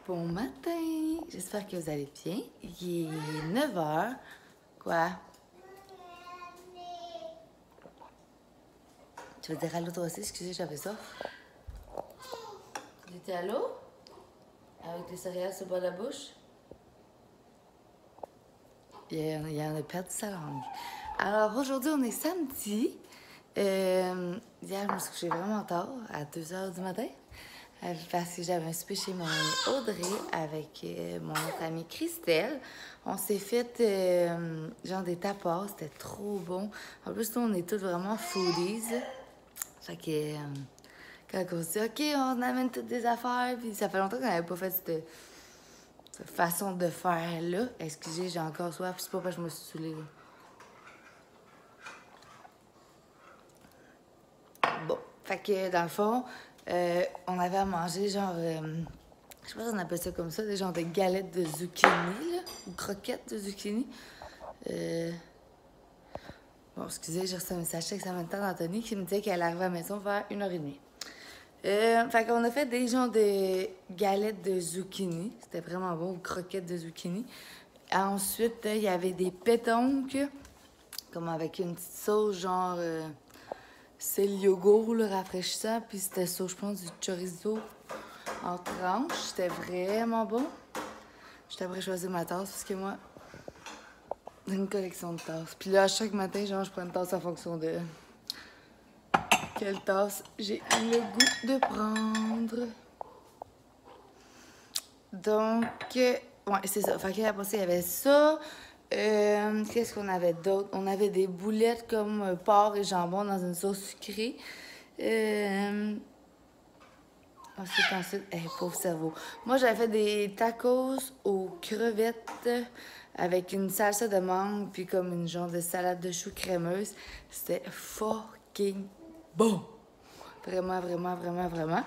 Bon matin! J'espère que vous allez bien. Il est 9 h. Quoi? Tu vas dire allô toi aussi? Excusez, j'avais ça. J'étais allô? Avec les céréales sur le bas de la bouche? Il en a perdu sa langue. Alors aujourd'hui, on est samedi. Hier, je me suis couchée vraiment tard, à 2 h du matin. Parce que j'avais un souper chez mon amie Audrey avec mon autre amie Christelle. On s'est fait genre des tapas, c'était trop bon. En plus, nous, on est tous vraiment foodies. Fait que quand on se dit, OK, on amène toutes des affaires, puis ça fait longtemps qu'on n'avait pas fait cette façon de faire-là. Excusez, j'ai encore soif, puis c'est pas parce que je me suis saoulée. Bon, fait que dans le fond, on avait à manger genre, je sais pas si on appelle ça comme ça, des genres de galettes de zucchini, là, ou croquettes de zucchini. Bon, excusez, j'ai reçu un message avec Samantha d'Anthony qui me disait qu'elle arrivait à la maison vers 1 h 30. Fait qu'on a fait des genres de galettes de zucchini. C'était vraiment bon, ou croquettes de zucchini. Ensuite, il y avait des pétonques, comme avec une petite sauce genre... c'est le yogourt, le rafraîchissant, puis c'était ça, je pense, du chorizo en tranches. C'était vraiment bon. J'étais après choisir ma tasse, parce que moi, j'ai une collection de tasses. Puis là, chaque matin, genre, je prends une tasse en fonction de quelle tasse j'ai le goût de prendre. Donc, ouais, c'est ça. Fait qu'après ça, il y avait ça. Qu'est-ce qu'on avait d'autre? On avait des boulettes comme porc et jambon dans une sauce sucrée. Ensuite, pauvre cerveau. Moi, j'avais fait des tacos aux crevettes avec une salsa de mangue puis comme une genre de salade de choux crémeuse. C'était fucking bon! Vraiment, vraiment, vraiment, vraiment.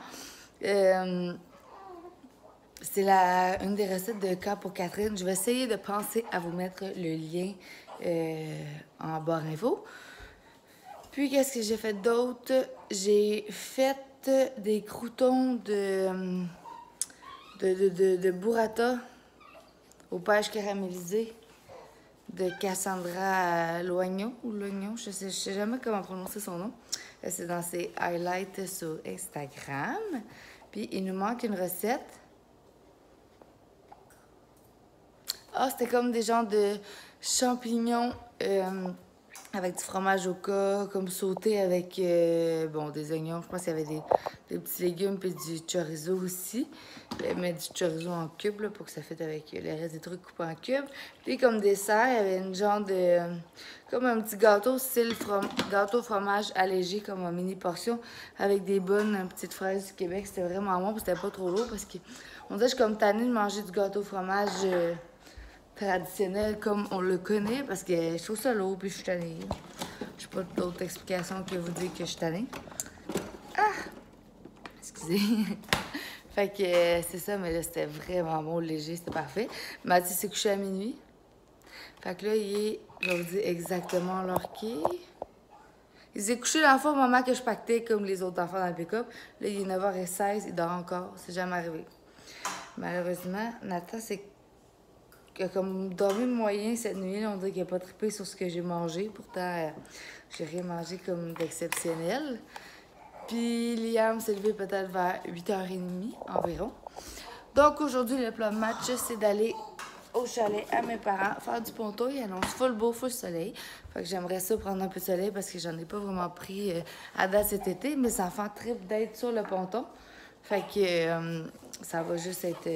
C'est une des recettes de Cas pour Catherine. Je vais essayer de penser à vous mettre le lien en barre info. Puis, qu'est-ce que j'ai fait d'autre? J'ai fait des croûtons de burrata aux pêches caramélisées de Cassandra Loignon ou Lognon. Je sais jamais comment prononcer son nom. C'est dans ses highlights sur Instagram. Puis, il nous manque une recette. Ah, c'était comme des genres de champignons avec du fromage au cas, comme sauté avec des oignons. Je pense qu'il y avait des petits légumes puis du chorizo aussi. Mais du chorizo en cubes là, pour que ça fasse avec le reste des trucs coupés en cubes. Puis comme dessert, il y avait une genre de... comme un petit gâteau style gâteau fromage allégé, comme en mini portion, avec des bonnes petites fraises du Québec. C'était vraiment bon, puis c'était pas trop lourd parce qu'on dirait que je suis comme tannée de manger du gâteau fromage... traditionnel comme on le connaît parce que je trouve ça lourd puis je suis tannée. Je n'ai pas d'autre explication que vous dire que je suis tannée. Ah! Excusez. Fait que c'est ça, mais là c'était vraiment bon, léger, c'était parfait. Mathieu s'est couché à minuit. Fait que là, je vais vous dire exactement l'heure qu'il est. Il s'est couché dans le fond au moment que je pactais comme les autres enfants dans le pick-up. Là, il est 9 h 16, il dort encore. C'est jamais arrivé. Malheureusement, Nathan, c'est qui a comme dormi moyen cette nuit. Là, on dirait qu'il n'a pas trippé sur ce que j'ai mangé. Pourtant, j'ai rien mangé comme d'exceptionnel. Puis Liam s'est levé peut-être vers 8 h 30 environ. Donc aujourd'hui, le plan de match, c'est d'aller au chalet à mes parents, faire du ponton. Il annonce full beau, full soleil. Fait que j'aimerais ça prendre un peu de soleil parce que j'en ai pas vraiment pris à date cet été. Mes enfants trippent d'être sur le ponton. Fait que ça va juste être...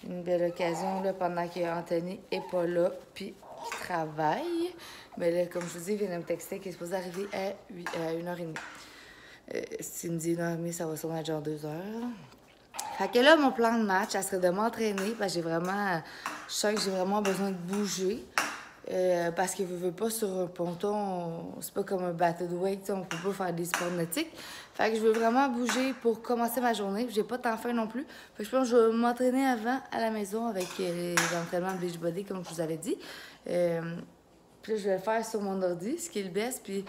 une belle occasion là, pendant qu'Anthony n'est pas là puis qu'il travaille. Mais là, comme je vous dis, il vient de me texter qu'il est supposé arriver à 1 h 30. S'il me dit 1 h 30, ça va sûrement être genre 2 h. Fait que là, mon plan de match, ça serait de m'entraîner parce que je sens que j'ai vraiment besoin de bouger. Parce que je veux pas sur un ponton, c'est pas comme un battle weight, on peut pas faire des sports nautiques. Fait que je veux vraiment bouger pour commencer ma journée. J'ai pas tant faim non plus. Fait que je pense que je vais m'entraîner avant à la maison avec l'entraînement Beachbody, comme je vous avais dit. Puis là, je vais le faire sur mon ordi, ce qui est le best. Puis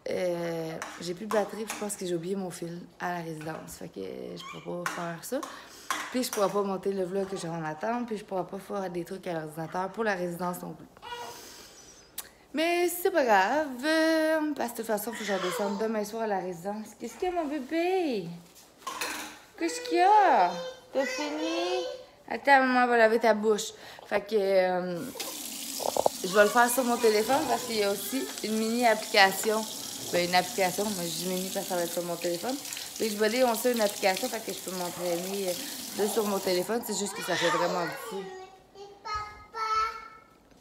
j'ai plus de batterie, puis je pense que j'ai oublié mon fil à la résidence. Fait que je pourrais pas faire ça. Puis je pourrais pas monter le vlog que j'ai en attente, puis je pourrais pas faire des trucs à l'ordinateur pour la résidence non plus. Mais c'est pas grave, parce que de toute façon, il faut que je redescende demain soir à la résidence. Qu'est-ce qu'il y a, mon bébé? Qu'est-ce qu'il y a? T'as fini? Attends, maman va laver ta bouche. Fait que je vais le faire sur mon téléphone parce qu'il y a aussi une mini-application. Ben, une application, mais je dis mini parce que ça va être sur mon téléphone. Les Bodé ont ça, une application, fait que je peux m'entraîner de sur mon téléphone. C'est juste que ça fait vraiment petit.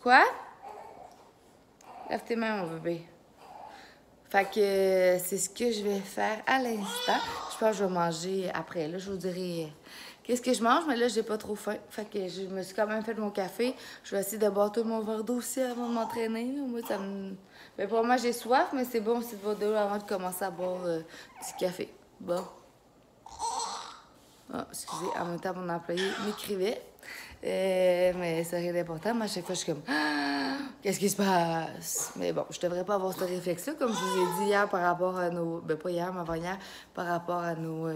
Quoi? Lève tes mains, mon bébé. Fait que c'est ce que je vais faire à l'instant. Je pense que je vais manger après. Là, je vous dirai qu'est-ce que je mange, mais là, j'ai pas trop faim. Fait que je me suis quand même fait mon café. Je vais essayer de boire tout mon verre d'eau aussi avant de m'entraîner. Moi, ça me... Ben, pour moi, j'ai soif, mais c'est bon aussi de boire de l'eau avant de commencer à boire du café. Bon. Ah, excusez, en même temps, mon employé m'écrivait. Mais c'est rien d'important. Moi, à chaque fois, je suis comme, ah, qu'est-ce qui se passe? Mais bon, je devrais pas avoir ce réflexe-là, comme je vous ai dit hier par rapport à nos. Ben, pas hier, mais avant-hier, par rapport à nos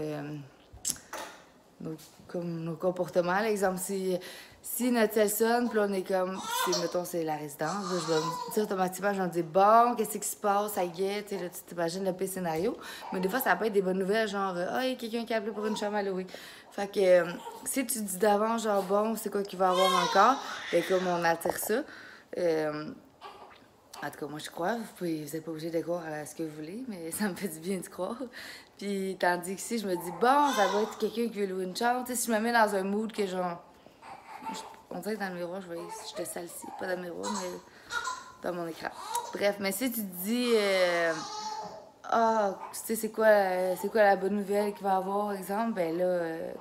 comportements. L'exemple, si notre cell sonne, puis là, on est comme, si, mettons, c'est la résidence, là, je vais me dire automatiquement, je vais me dire, bon, qu'est-ce qui se passe, ça y est, tu sais, là, tu t'imagines le pire scénario. Mais des fois, ça peut être des bonnes nouvelles, genre, ah, il y a quelqu'un qui a appelé pour une chambre à louer. Fait que, si tu dis d'avant, genre, bon, c'est quoi qu'il va y avoir encore, ben, comme on attire ça. En tout cas, moi, je crois. Vous n'êtes pas obligé de croire à ce que vous voulez, mais ça me fait du bien de croire. Puis, tandis que si je me dis, bon, ça va être quelqu'un qui veut louer une chambre, tu sais, si je me mets dans un mood que, genre, on dirait que dans le miroir, je te salcie. Pas dans le miroir, mais dans mon écran. Bref, mais si tu te dis, ah, tu sais, c'est quoi la bonne nouvelle qu'il va y avoir, par exemple, ben là,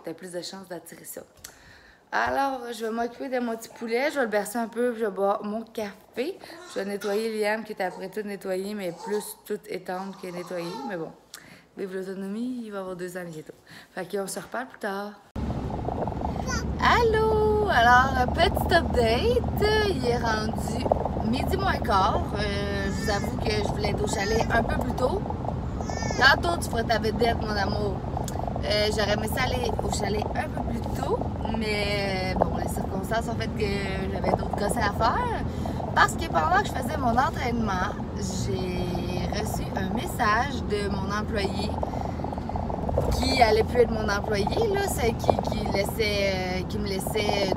t'as plus de chances d'attirer ça. Alors, je vais m'occuper de mon petit poulet, je vais le bercer un peu, puis je vais boire mon café. Je vais nettoyer Liam, qui est après tout nettoyé, mais plus tout étendre que nettoyer. Mais bon, vive l'autonomie, il va avoir 2 ans bientôt. Fait qu'on se reparle plus tard. Allô! Alors, petit update, il est rendu midi moins quart. Je vous avoue que je voulais être au chalet un peu plus tôt. Tantôt, tu feras ta vedette, mon amour. J'aurais aimé ça aller au chalet un peu plus tôt, mais bon, les circonstances ont fait que j'avais d'autres gossins à faire. Parce que pendant que je faisais mon entraînement, j'ai reçu un message de mon employé qui allait plus être mon employé, là, c'est qui me laissait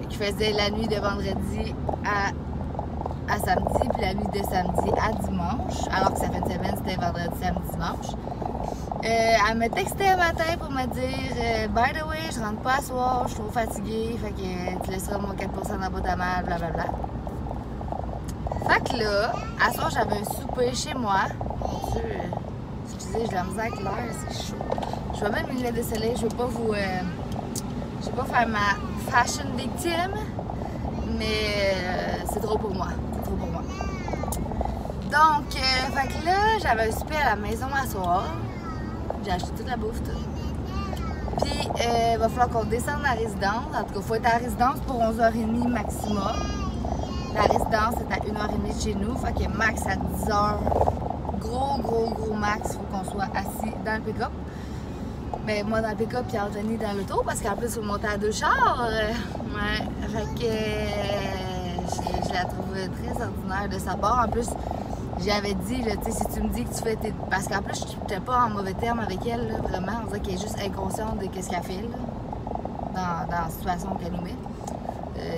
qui faisait la nuit de vendredi à samedi, puis la nuit de samedi à dimanche, alors que ça fait une semaine, c'était vendredi, samedi, dimanche. Elle me textait un matin pour me dire by the way, je rentre pas à soir, je suis trop fatiguée, fait que tu laisseras mon 4% dans la boîte à mal, blablabla. Fait que là, à soir, j'avais un souper chez moi. Mon Dieu, excusez, j'ai de la misère avec l'air, c'est chaud. Je vais mettre une lunettes de soleil, je vais pas faire ma fashion victime, mais c'est trop pour moi. C'est trop pour moi. Donc, fait que là, j'avais un souper à la maison à soir. J'ai acheté toute la bouffe, tout. Puis, il va falloir qu'on descende à la résidence. En tout cas, il faut être à la résidence pour 11h30 maximum. La résidence est à 1h30 de chez nous. Fait que max à 10h. Gros max. Il faut qu'on soit assis dans le pick-up. Mais moi dans le pick-up, puis Anthony dans l'auto. Parce qu'en plus, il faut monter à 2 chars. Ouais. Fait que je la trouve très ordinaire de sa part. En plus, j'avais dit, là, tu sais, si tu me dis que tu fais tes... Parce qu'en plus, je n'étais pas en mauvais terme avec elle, là, vraiment. On dirait qu'elle est juste inconsciente de ce qu'elle fait, là, dans la situation qu'elle nous met.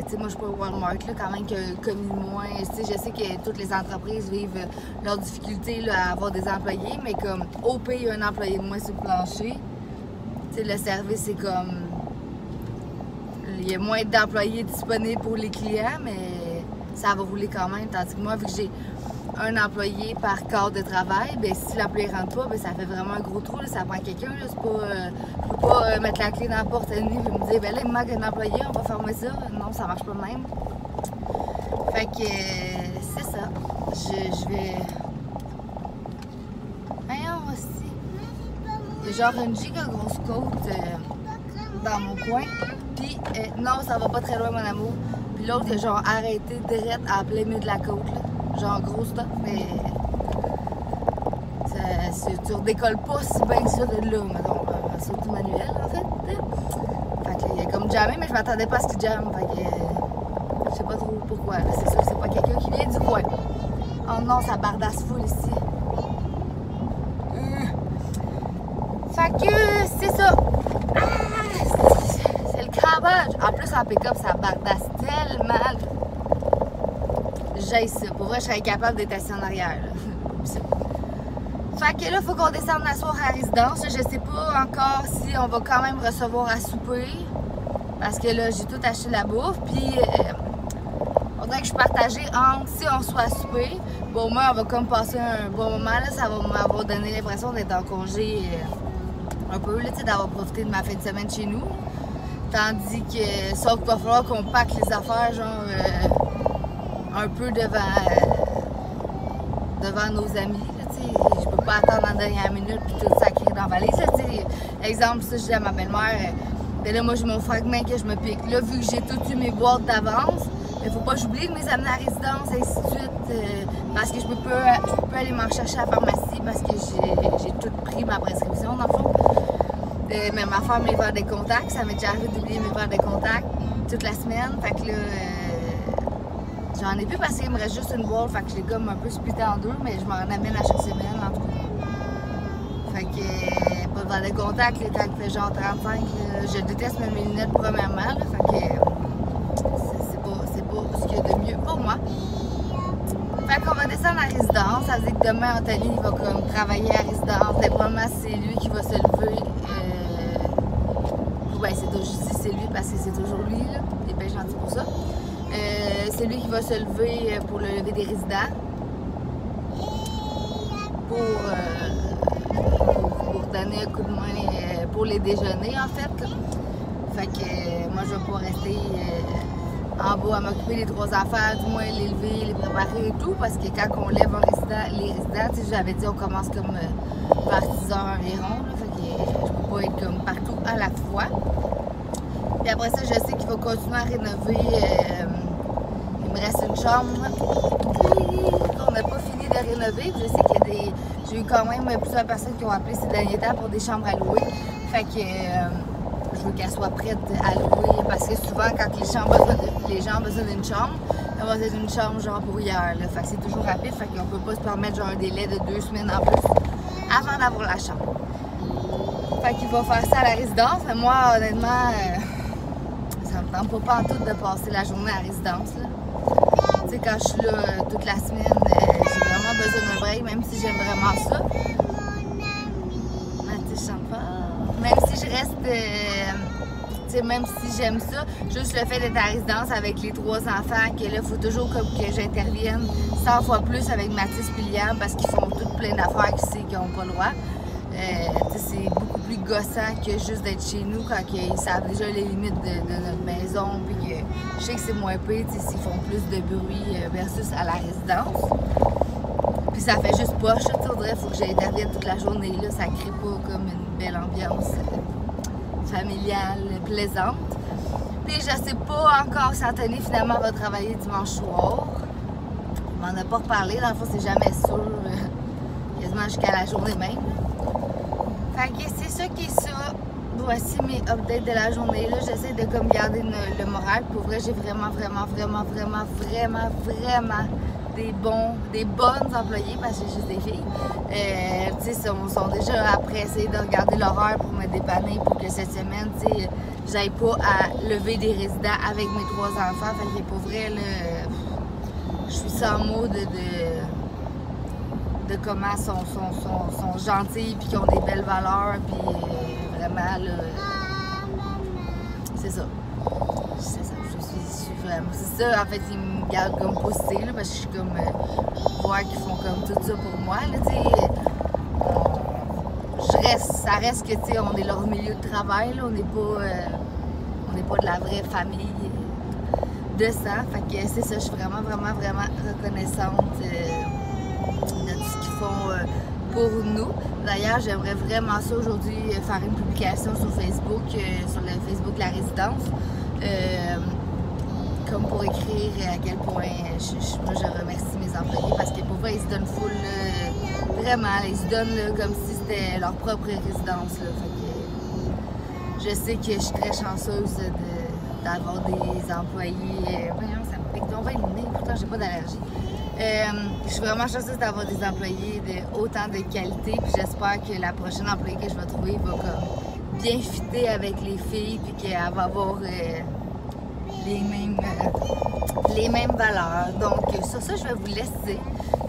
Tu sais, moi, je suis pas Walmart, là, quand même, que commis moins. Tu sais, je sais que toutes les entreprises vivent leurs difficultés, là, à avoir des employés, mais comme, au pays, il y a un employé de moins sur le plancher. Tu sais, le service, c'est comme... Il y a moins d'employés disponibles pour les clients, mais ça va rouler quand même. Tandis que moi, vu que j'ai un employé par quart de travail, ben si l'employé ne rentre pas, ben ça fait vraiment un gros trou, là, ça prend quelqu'un, je peux pas mettre la clé dans la porte à nuit et me dire, ben là, il me manque un employé, on va fermer ça. Non, ça marche pas de même. Fait que, c'est ça. Je vais... Voyons aussi. Il y a genre une giga grosse côte dans mon coin. Puis, non, ça va pas très loin, mon amour. Puis l'autre, il a genre arrêté direct à plein milieu de la côte, là. Genre gros stuff, mais tu redécolles pas si bien que ça de là, mettons, surtout manuel en fait. viennent jammer, mais je m'attendais pas à ce qu'ils jamment. Fait que, je sais pas trop pourquoi. C'est sûr que c'est pas quelqu'un qui vient du coin. Oh non, ça bardasse full ici. Fait que c'est ça. Ah, c'est le cravage. En plus, en pick-up, ça bardasse tellement. J'aille ça. Pour vrai, je serais incapable d'être assis en arrière. Fait que là, il faut qu'on descende la soirée à la résidence. Je sais pas encore si on va quand même recevoir à souper. Parce que là, j'ai tout acheté la bouffe. Puis, on dirait que je suis partagée entre si on soit à souper. Bon, au moins, on va comme passer un bon moment. Là, ça va m'avoir donné l'impression d'être en congé un peu, là, d'avoir profité de ma fin de semaine chez nous. Tandis que, sauf qu'il va falloir qu'on pack les affaires, genre, un peu devant nos amis. Je peux pas attendre en dernière minute puis tout sacré dans la valise. Exemple, ça, je dis à ma belle-mère, là, moi, j'ai mon fragment que je me pique. Là, vu que j'ai tout eu mes boîtes d'avance, il faut pas que j'oublie de mes amener à la résidence, et ainsi de suite. Parce que je peux pas aller m'en chercher à la pharmacie parce que j'ai tout pris ma prescription, dans le fond. Mais ma femme mes verres de contact, ça m'est déjà arrivé d'oublier mes verres de contact toute la semaine. Fait que là, j'en ai plus parce qu'il me reste juste une boîte, fait que je l'ai comme un peu splitté en deux, mais je m'en amène à chaque semaine en tout cas. Fait que, pas de verre de contact, là, quand il fait genre 35, là, je déteste mes lunettes premièrement, là, fait que c'est pas ce qu'il y a de mieux pour moi. Fait qu'on va descendre à la résidence, ça veut dire que demain Anthony va comme travailler à la résidence, et probablement c'est lui qui va se lever. Ben, je dis c'est lui parce que c'est toujours lui, là. Il est bien gentil pour ça. C'est lui qui va se lever pour le lever des résidents. Pour donner un coup de main pour les déjeuners, en fait. Fait que moi, je vais pas rester en bas à m'occuper des trois affaires, du moins les lever, les préparer et tout. Parce que quand on lève les résidents, j'avais dit on commence comme vers 6h environ. Là, fait que je peux pas être comme partout à la fois. Puis après ça, je sais qu'il faut continuer à rénover. Il me reste une chambre qu'on n'a pas fini de rénover. Je sais qu'il y a j'ai eu quand même plusieurs personnes qui ont appelé ces derniers temps pour des chambres à louer. Fait que je veux qu'elle soit prête à louer. Parce que souvent, quand les gens ont besoin d'une chambre, ils ont besoin d'une chambre genre pour hier. Là. Fait que c'est toujours rapide. Fait qu'on peut pas se permettre genre un délai de 2 semaines en plus avant d'avoir la chambre. Fait qu'il va faire ça à la résidence. Mais moi, honnêtement, ça me tente pas en tout de passer la journée à la résidence. Là. Tu sais, quand je suis là toute la semaine, j'ai vraiment besoin d'un break, même si j'aime vraiment ça. Mathis, je chante pas. Même si je reste, tu sais, même si j'aime ça, juste le fait d'être à la résidence avec les 3 enfants, que là, il faut toujours que j'intervienne 100 fois plus avec Mathis et Liam parce qu'ils font toutes plein d'affaires qu'ils n'ont pas le droit. C'est beaucoup plus gossant que juste d'être chez nous quand ils savent déjà les limites de notre maison. Puis que je sais que c'est moins pire s'ils font plus de bruit versus à la résidence. Puis ça fait juste poche, tu sais, il faut que j'intervienne toute la journée. Là, ça crée pas comme une belle ambiance familiale, plaisante. Puis je sais pas encore si Anthony finalement va travailler dimanche soir. On m'en a pas reparlé, dans le fond c'est jamais sûr, quasiment jusqu'à la journée même. Fait que c'est ça qui est ça. Voici mes updates de la journée. Là, j'essaie de comme garder le moral. Pour vrai, j'ai vraiment des bonnes employées parce que j'ai juste des filles. Tu sais, sont déjà après essayer de regarder l'horaire pour me dépanner pour que cette semaine, tu sais, j'aille pas à lever des résidents avec mes 3 enfants. Fait que pour vrai, là, je suis sans mots de comment sont gentils puis qui ont des belles valeurs puis vraiment là c'est ça je suis vraiment c'est ça en fait ils me gardent comme poussée là parce que je suis comme voir qu'ils font comme tout ça pour moi là tu sais ça reste que tu sais on est leur milieu de travail là on n'est pas de la vraie famille de ça fait que c'est ça je suis vraiment reconnaissante de tout ce qu'ils font pour nous. D'ailleurs, j'aimerais vraiment ça aujourd'hui faire une publication sur Facebook, sur le Facebook de la résidence, comme pour écrire à quel point moi je remercie mes employés parce que pour vrai, ils se donnent full, vraiment, ils se donnent là, comme si c'était leur propre résidence. Là, fait que, Je sais que je suis très chanceuse d'avoir des employés. Voyons, ça me pique donc bien le nez, pourtant j'ai pas d'allergie. Je suis vraiment chanceuse d'avoir des employés de autant de qualité, puis j'espère que la prochaine employée que je vais trouver va comme bien fitter avec les filles, puis qu'elle va avoir les mêmes valeurs. Donc sur ça, je vais vous laisser.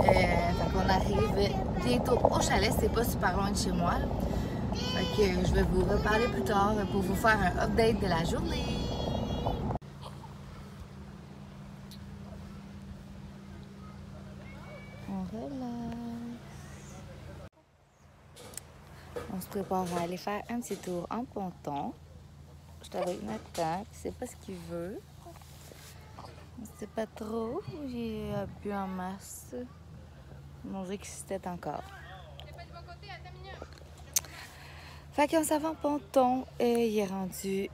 Fait qu'on arrive bientôt au chalet, c'est pas super loin de chez moi. Là. Fait que je vais vous reparler plus tard pour vous faire un update de la journée. On relaxe. On se prépare à aller faire un petit tour en ponton. Je suis avec Nathan, qui sait pas ce qu'il veut. On sait pas trop. J'ai bu en masse. On dirait qu'il s'était encore. Fait qu'on s'en va en ponton. Il est rendu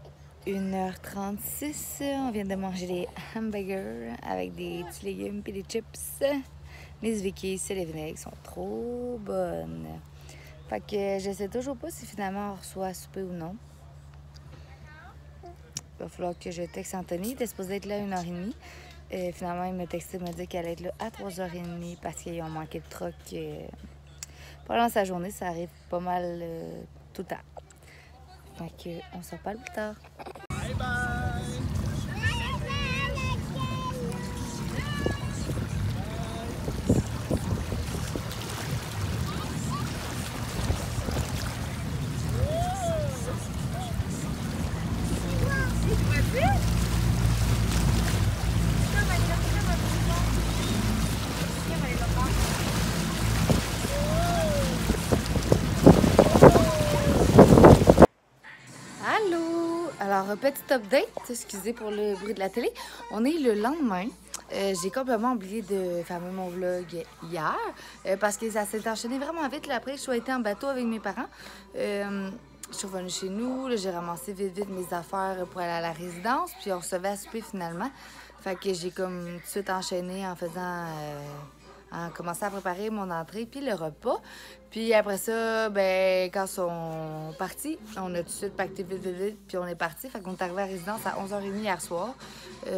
1h36. On vient de manger des hamburgers avec des petits légumes et des chips. Les Vickies, c'est les vinaigres, sont trop bonnes. Fait que je sais toujours pas si finalement on reçoit à souper ou non. Il va falloir que je texte Anthony. Il était supposé être là à 1h30. Finalement, il m'a texté, il m'a dit qu'elle allait être là à 3h30 parce qu'ils ont manqué de troc. Pendant sa journée, ça arrive pas mal tout le temps. Fait que on s'en parle plus tard. Bye bye! Allô! Alors, petit update, excusez pour le bruit de la télé. On est le lendemain. J'ai complètement oublié de faire mon vlog hier parce que ça s'est enchaîné vraiment vite. Là, après, je suis été en bateau avec mes parents. Je suis revenue chez nous. J'ai ramassé vite mes affaires pour aller à la résidence. Puis on recevait à souper finalement. Fait que j'ai comme tout de suite enchaîné en faisant... en commençant à préparer mon entrée puis le repas. Puis après ça, ben quand ils sont partis, on a tout de suite pacté vite, puis on est parti. Fait qu'on est arrivé à la résidence à 11h30 hier soir.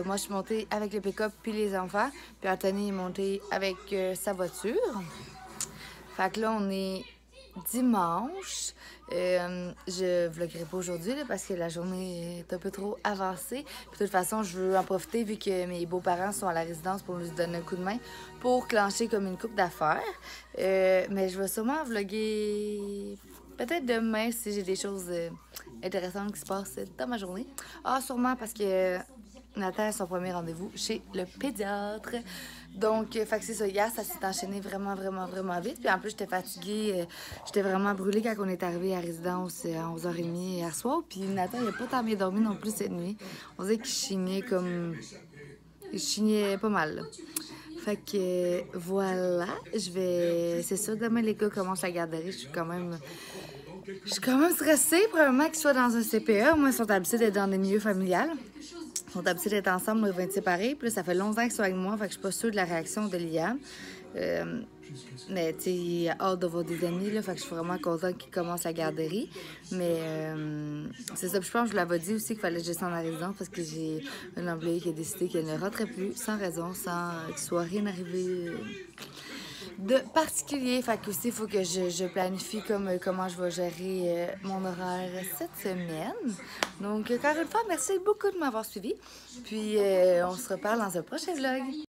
Moi, je suis montée avec le pick-up puis les enfants. Puis Anthony est monté avec sa voiture. Fait que là, on est dimanche. Je vloggerai pas aujourd'hui parce que la journée est un peu trop avancée. Puis de toute façon, je veux en profiter vu que mes beaux-parents sont à la résidence pour nous donner un coup de main pour clencher comme une coupe d'affaires. Mais je vais sûrement vlogger peut-être demain si j'ai des choses intéressantes qui se passent dans ma journée. Ah, sûrement parce que Nathan a son premier rendez-vous chez le pédiatre. Donc, fait que c'est ça. Hier, ça s'est enchaîné vraiment vite. Puis en plus, j'étais fatiguée. J'étais vraiment brûlée quand on est arrivé à la résidence à 11h30 hier soir. Puis Nathan, il n'a pas tant bien dormi non plus cette nuit. On dirait qu'il chignait comme... Il chignait pas mal, là. Fait que voilà, c'est ça, demain les gars commencent la garderie, je suis quand même stressée, probablement qu'ils soient dans un CPE, moi ils sont habitués d'être dans des milieux familiales. Ils sont habitués d'être ensemble, ils vont être séparés, puis là, ça fait longtemps qu'ils sont avec moi, fait que je suis pas sûre de la réaction de Liam. Mais tu sais, il a hâte de voir des amis, là, fait que je suis vraiment contente qu'il commence la garderie. Mais c'est ça, puis je pense que je l'avais dit aussi qu'il fallait que je descende à la résidence parce que j'ai un employé qui a décidé qu'elle ne rentrait plus sans raison, sans qu'il soit rien arrivé de particulier. Fait que aussi, il faut que je planifie comment je vais gérer mon horaire cette semaine. Donc, encore une fois, merci beaucoup de m'avoir suivi. Puis, on se reparle dans un prochain vlog.